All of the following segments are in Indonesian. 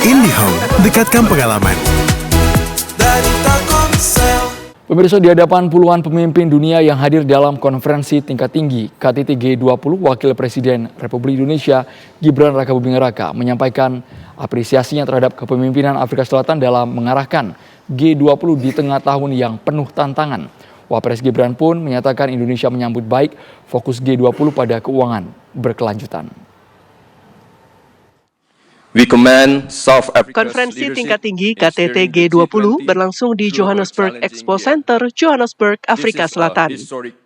IndiHome, dekatkan pengalaman. Pemirsa, di hadapan puluhan pemimpin dunia yang hadir dalam konferensi tingkat tinggi KTT G20, Wakil Presiden Republik Indonesia Gibran Rakabuming Raka menyampaikan apresiasinya terhadap kepemimpinan Afrika Selatan dalam mengarahkan G20 di tengah tahun yang penuh tantangan. Wapres Gibran pun menyatakan Indonesia menyambut baik fokus G20 pada keuangan berkelanjutan. Konferensi tingkat tinggi KTT G20 berlangsung di Johannesburg Expo Center, Johannesburg, Afrika Selatan.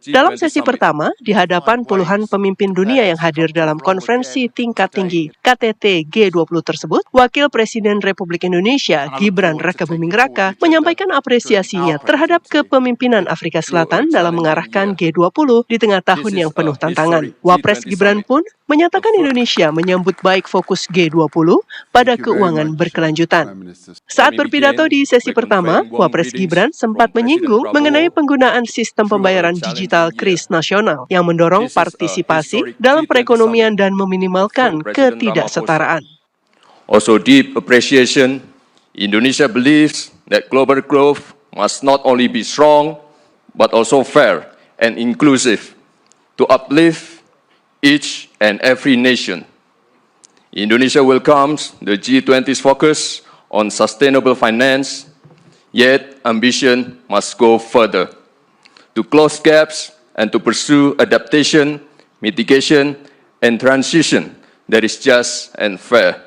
Dalam sesi pertama, di hadapan puluhan pemimpin dunia yang hadir dalam konferensi tingkat tinggi KTT G20 tersebut, Wakil Presiden Republik Indonesia Gibran Rakabuming Raka menyampaikan apresiasinya terhadap kepemimpinan Afrika Selatan dalam mengarahkan G20 di tengah tahun yang penuh tantangan. Wapres Gibran pun menyatakan Indonesia menyambut baik fokus G20 pada keuangan berkelanjutan. Saat berpidato di sesi pertama, Wapres Gibran sempat menyinggung mengenai penggunaan sistem pembayaran digital KRIS nasional yang mendorong partisipasi dalam perekonomian dan meminimalkan ketidaksetaraan. Also deep appreciation, Indonesia believes that global growth must not only be strong, but also fair and inclusive to uplift each and every nation. Indonesia welcomes the G20's focus on sustainable finance, yet ambition must go further to close gaps and to pursue adaptation, mitigation, and transition that is just and fair.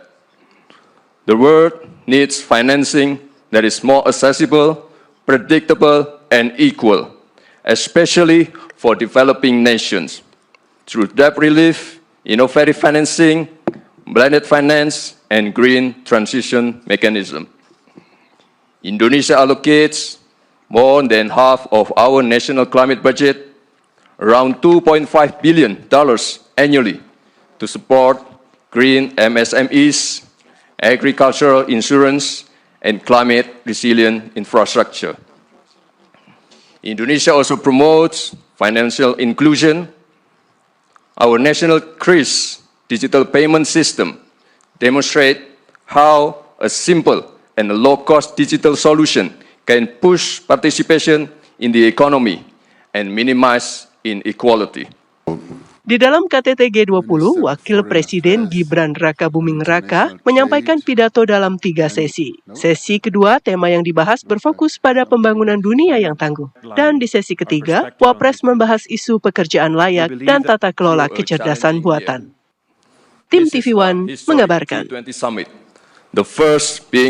The world needs financing that is more accessible, predictable, and equal, especially for developing nations, through debt relief, innovative financing, blended finance, and green transition mechanism. Indonesia allocates more than half of our national climate budget, around $2.5 billion annually, to support green MSMEs, agricultural insurance, and climate resilient infrastructure. Indonesia also promotes financial inclusion. Our national KRIS digital payment system demonstrate how a simple and a low-cost digital solution can push participation in the economy and minimize inequality. Di dalam KTT G20, Wakil Presiden Gibran Rakabuming Raka menyampaikan pidato dalam 3 sesi. Sesi kedua, tema yang dibahas berfokus pada pembangunan dunia yang tangguh. Dan di sesi ketiga, Wapres membahas isu pekerjaan layak dan tata kelola kecerdasan buatan. Tim TV One mengabarkan.